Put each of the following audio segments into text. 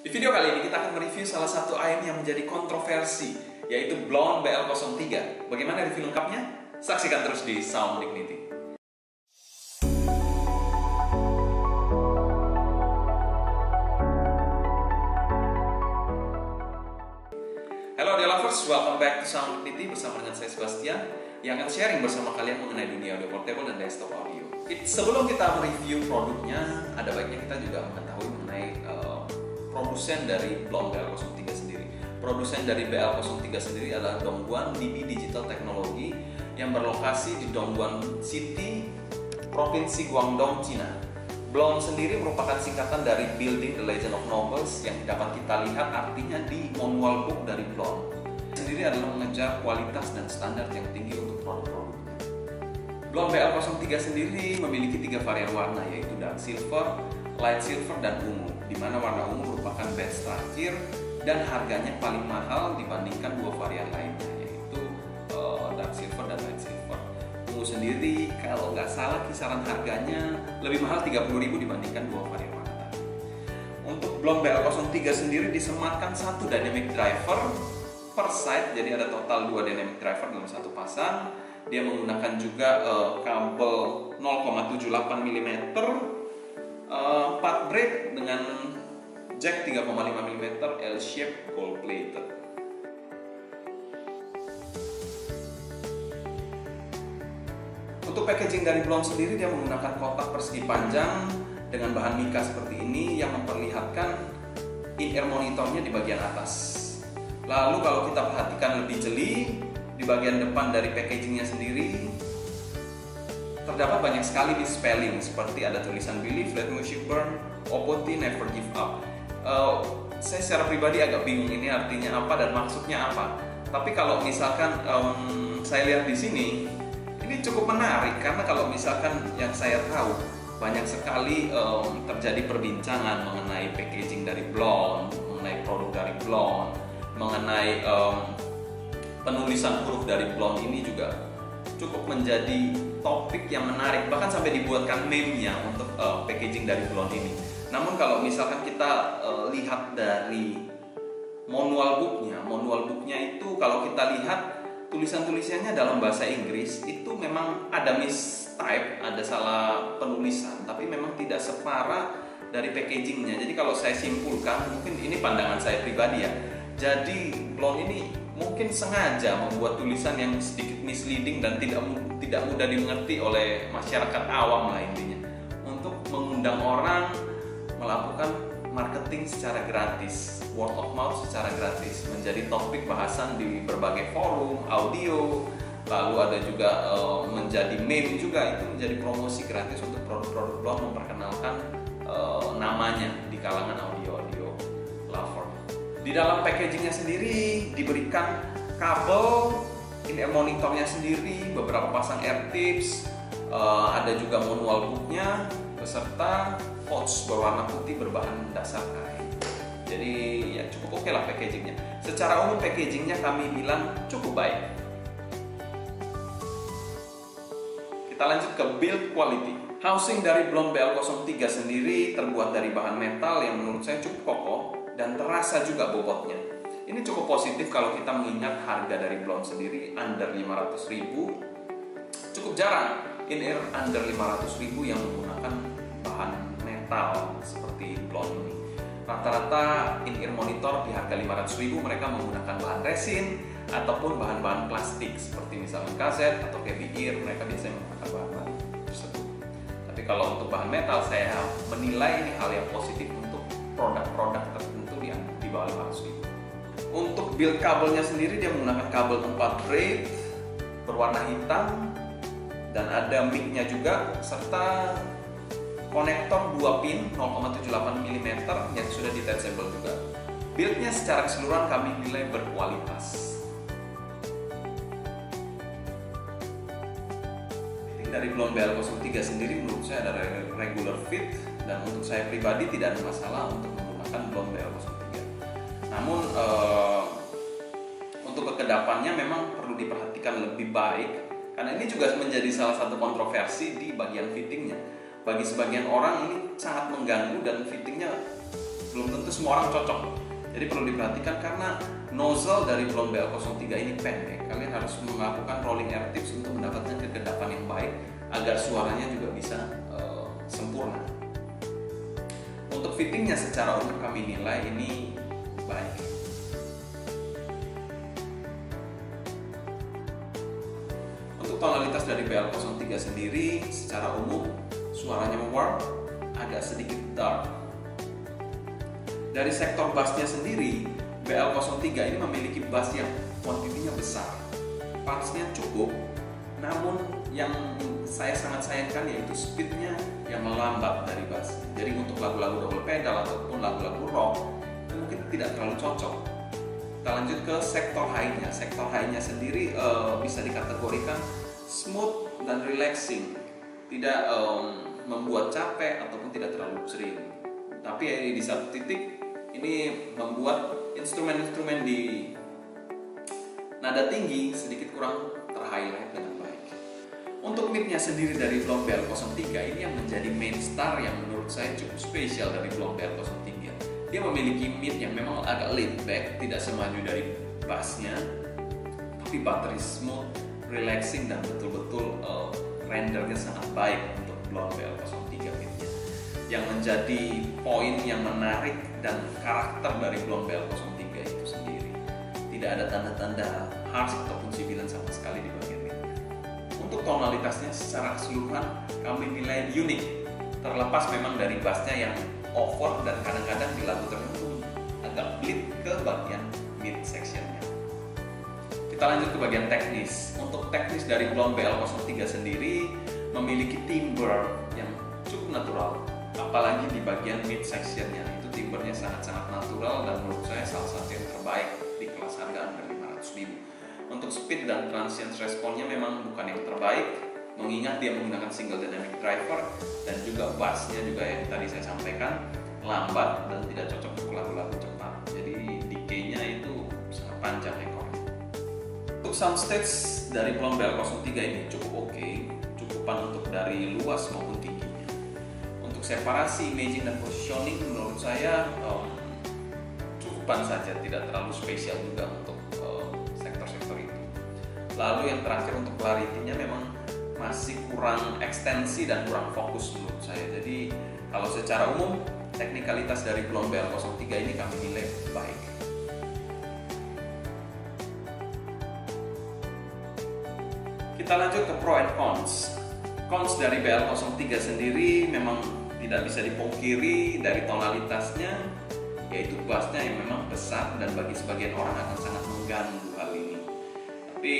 Di video kali ini kita akan mereview salah satu AM yang menjadi kontroversi, yaitu Blonde BL03. Bagaimana review lengkapnya? Saksikan terus di Sound Dignity. Hello dear lovers, welcome back to Sound Dignity bersama dengan saya Sebastian yang akan sharing bersama kalian mengenai dunia audio portable dan desktop audio. Sebelum kita mereview produknya, ada baiknya kita juga mengetahui mengenai produsen dari Blonde BL03 sendiri. Produsen dari BL03 sendiri adalah Dongguan DB Digital Technology yang berlokasi di Dongguan City, Provinsi Guangdong, Cina. Blonde sendiri merupakan singkatan dari Building the Legend of Nobles yang dapat kita lihat artinya di manual book dari Blonde. Sendiri adalah mengejar kualitas dan standar yang tinggi untuk produk-produknya. Blonde BL03 sendiri memiliki 3 varian warna, yaitu dark silver, light silver, dan ungu, di mana warna ungu merupakan batch terakhir dan harganya paling mahal dibandingkan 2 varian lainnya, yaitu dark silver dan light silver. Ungu sendiri kalau nggak salah kisaran harganya lebih mahal 30.000 dibandingkan 2 varian warna tadi. Untuk Blonde BL03 sendiri disematkan satu dynamic driver per side, jadi ada total 2 dynamic driver dalam satu pasang. Dia menggunakan juga kabel 0,78 mm 4 braid dengan jack 3,5 mm L-shape gold plated. Untuk packaging dari Blonde sendiri, dia menggunakan kotak persegi panjang dengan bahan mika seperti ini yang memperlihatkan in-ear monitornya di bagian atas. Lalu kalau kita perhatikan lebih jeli, di bagian depan dari packagingnya sendiri terdapat banyak sekali misspelling, seperti ada tulisan Believe, Let Music Burn, OPT, Never Give Up. Saya secara pribadi agak bingung ini artinya apa dan maksudnya apa. Tapi kalau misalkan saya lihat di sini, ini cukup menarik karena kalau misalkan yang saya tahu banyak sekali terjadi perbincangan mengenai packaging dari Blonde, mengenai produk dari Blonde, mengenai penulisan huruf dari Blonde ini juga cukup menjadi topik yang menarik, bahkan sampai dibuatkan meme-nya untuk packaging dari Blonde ini. Namun kalau misalkan kita lihat dari manual booknya itu kalau kita lihat tulisan-tulisannya dalam bahasa Inggris itu memang ada mistype, ada salah penulisan, tapi memang tidak separah dari packagingnya. Jadi kalau saya simpulkan, mungkin ini pandangan saya pribadi ya, jadi Blonde ini mungkin sengaja membuat tulisan yang sedikit misleading dan tidak mudah dimengerti oleh masyarakat awam lah intinya, untuk mengundang orang melakukan marketing secara gratis, word of mouth secara gratis, menjadi topik bahasan di berbagai forum audio, lalu ada juga menjadi meme juga, itu menjadi promosi gratis untuk produk-produk Blonde, memperkenalkan namanya di kalangan audio lover. Di dalam packagingnya sendiri diberikan kabel, in-ear monitornya sendiri, beberapa pasang ear tips, ada juga manual booknya, beserta pouch berwarna putih berbahan dasar kain. Jadi ya cukup oke lah packagingnya. Secara umum packagingnya kami bilang cukup baik. Kita lanjut ke build quality. Housing dari Blonde BL03 sendiri terbuat dari bahan metal yang menurut saya cukup kokoh dan terasa juga bobotnya. Ini cukup positif kalau kita mengingat harga dari Blonde sendiri under 500.000. Cukup jarang in-ear under 500.000 yang menggunakan bahan metal seperti Blonde ini. Rata-rata in-ear monitor di harga 500.000 mereka menggunakan bahan resin ataupun bahan-bahan plastik seperti misalnya kaset atau KB ear, mereka biasanya menggunakan bahan-bahan tersebut. Tapi kalau untuk bahan metal, saya menilai ini hal yang positif untuk produk-produk tertentu yang di bawah 500.000. Untuk build kabelnya sendiri, dia menggunakan kabel 4 braid berwarna hitam dan ada mic-nya juga, serta konektor 2 pin 0,78 mm yang sudah detachable juga. Build-nya secara keseluruhan kami nilai berkualitas. Dari Blonde BL03 sendiri menurut saya ada regular fit, dan untuk saya pribadi tidak ada masalah untuk menggunakan Blonde BL03. Namun untuk kekedapannya memang perlu diperhatikan lebih baik, karena ini juga menjadi salah satu kontroversi di bagian fittingnya. Bagi sebagian orang ini sangat mengganggu dan fittingnya belum tentu semua orang cocok. Jadi perlu diperhatikan karena nozzle dari blonde BL03 ini pendek. Kalian harus melakukan rolling air tips untuk mendapatkan kekedapan yang baik agar suaranya juga bisa sempurna. Untuk fittingnya secara umum kami nilai ini baik. Untuk tonalitas dari BL03 sendiri secara umum suaranya warm, agak sedikit dark. Dari sektor bassnya sendiri, BL03 ini memiliki bass yang kuantitinya besar, partsnya cukup, namun yang saya sangat sayangkan yaitu speednya yang melambat dari bass. Jadi untuk lagu-lagu double pedal ataupun lagu-lagu rock itu mungkin tidak terlalu cocok. Kita lanjut ke sektor high-nya. Sektor high-nya sendiri bisa dikategorikan smooth dan relaxing, tidak membuat capek ataupun tidak terlalu sering. Tapi di satu titik ini membuat instrumen-instrumen di nada tinggi sedikit kurang terhighlight dengan baik. Untuk mid-nya sendiri dari blonde BL03 ini yang menjadi main star yang menurut saya cukup spesial dari blonde BL03. Dia memiliki mid yang memang agak laid back, tidak semaju dari bassnya, tapi battery smooth, relaxing dan betul-betul rendernya sangat baik untuk blonde BL03 mid-nya. Yang menjadi poin yang menarik dan karakter dari blonde BL03 itu sendiri. Tidak ada tanda-tanda harsh ataupun sibilan sama sekali di bagian mid. Untuk tonalitasnya secara keseluruhan kami nilai unik. Terlepas memang dari bassnya yang over dan kadang-kadang di lagu tertentu agak bleed ke bagian mid sectionnya. Kita lanjut ke bagian teknis. Untuk teknis dari blonde BL03 sendiri memiliki timbre yang cukup natural. Apalagi di bagian mid sectionnya itu timbernya sangat-sangat natural dan menurut saya salah satu yang terbaik di kelas harga under 500.000. Untuk speed dan transient responnya memang bukan yang terbaik, mengingat dia menggunakan single dynamic driver dan juga bassnya juga yang tadi saya sampaikan lambat dan tidak cocok untuk lagu-lagu cepat. Jadi decay-nya itu sangat panjang ekornya. Untuk soundstage dari blonde BL03 ini cukup oke, cukupan untuk dari luas maupun tinggi. Separasi, imaging, dan positioning menurut saya cukupan saja, tidak terlalu spesial juga untuk sektor-sektor itu. Lalu yang terakhir untuk clarity-nya memang masih kurang ekstensi dan kurang fokus menurut saya. Jadi kalau secara umum teknikalitas dari blonde BL03 ini kami nilai baik. Kita lanjut ke pro and cons. Cons dari BL03 sendiri memang tidak bisa dipungkiri dari tonalitasnya, yaitu bassnya yang memang besar dan bagi sebagian orang akan sangat mengganggu hal ini. Tapi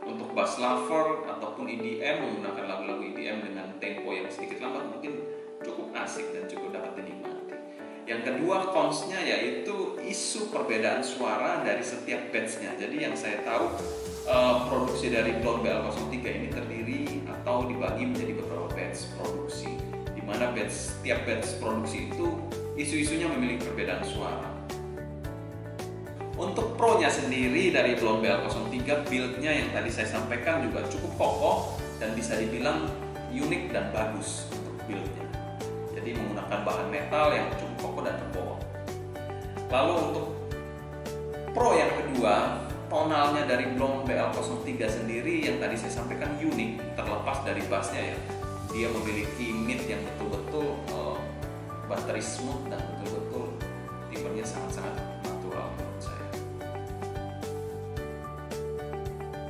untuk bass lover ataupun EDM menggunakan lagu-lagu EDM dengan tempo yang sedikit lambat mungkin cukup asik dan cukup dapat dinikmati. Yang kedua consnya yaitu isu perbedaan suara dari setiap batch-nya. Jadi yang saya tahu produksi dari blonde BL03 ini terdiri atau dibagi menjadi beberapa batch produksi, di mana setiap batch produksi itu isu-isunya memiliki perbedaan suara. Untuk pro-nya sendiri dari blonde BL03, build-nya yang tadi saya sampaikan juga cukup kokoh dan bisa dibilang unik dan bagus untuk build-nya. Jadi menggunakan bahan metal yang cukup kokoh dan tebal. Lalu untuk pro yang kedua, tonalnya dari blonde BL03 sendiri yang tadi saya sampaikan unik, terlepas dari bassnya ya. Dia memiliki mid yang betul-betul battery smooth dan betul-betul timbrenya sangat-sangat natural menurut saya.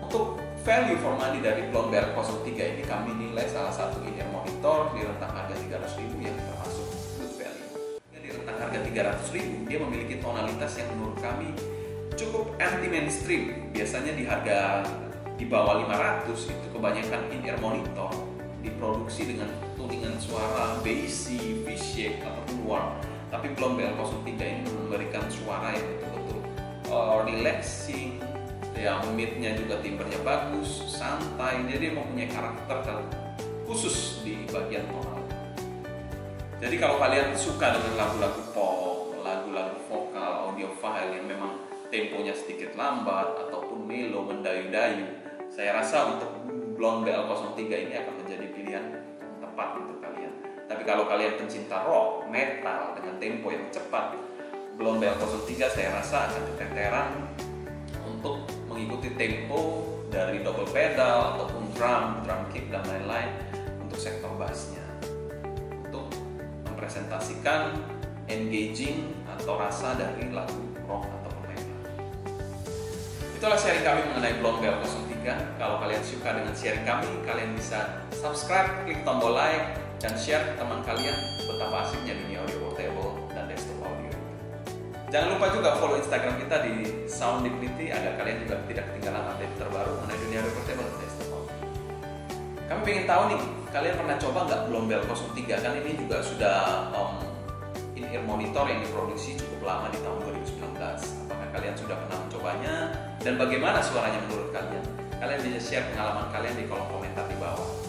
Untuk value for money dari blonde BL03 ini kami nilai salah satu in-ear monitor di rentang harga 300.000 yang termasuk good value. Di rentang harga 300.000 dia memiliki tonalitas yang menurut kami cukup anti mainstream. Biasanya di harga di bawah 500 itu kebanyakan in-ear monitor diproduksi dengan tuningan suara bassy, V-shape ataupun warm. Tapi blonde BL03 ini memberikan suara yang betul-betul relaxing, yang mid-nya juga timbrenya bagus, santai. Jadi mempunyai karakter khusus di bagian tonal. Jadi kalau kalian suka dengan lagu-lagu pop, lagu-lagu vokal, audiophile yang memang temponya sedikit lambat ataupun mellow, mendayu-dayu, saya rasa untuk blonde BL03 ini akan menjadi pilihan tepat untuk kalian. Tapi kalau kalian pencinta rock, metal dengan tempo yang cepat, Blonde Bell 03 saya rasa akan keteteran untuk mengikuti tempo dari double pedal ataupun drum kick dan lain-lain untuk sektor bassnya, untuk mempresentasikan engaging atau rasa dari lagu rock atau metal. Itulah sharing kami mengenai Blonde Bell 03. Kalau kalian suka dengan sharing kami, kalian bisa subscribe, klik tombol like, dan share ke teman kalian betapa asiknya dunia audio portable dan desktop audio. Jangan lupa juga follow Instagram kita di Sound Dignity agar kalian juga tidak ketinggalan update terbaru mengenai dunia audio portable dan desktop audio. Kami ingin tahu nih, kalian pernah coba nggak Blonde Bell 03? Kan ini juga sudah in-ear monitor yang diproduksi cukup lama di tahun 2019. Apakah kalian sudah pernah mencobanya? Dan bagaimana suaranya menurut kalian? Kalian bisa share pengalaman kalian di kolom komentar di bawah.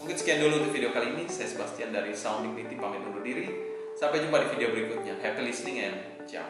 Mungkin sekian dulu untuk video kali ini. Saya Sebastian dari Sound Dignity pamit undur diri. Sampai jumpa di video berikutnya. Happy listening and ciao.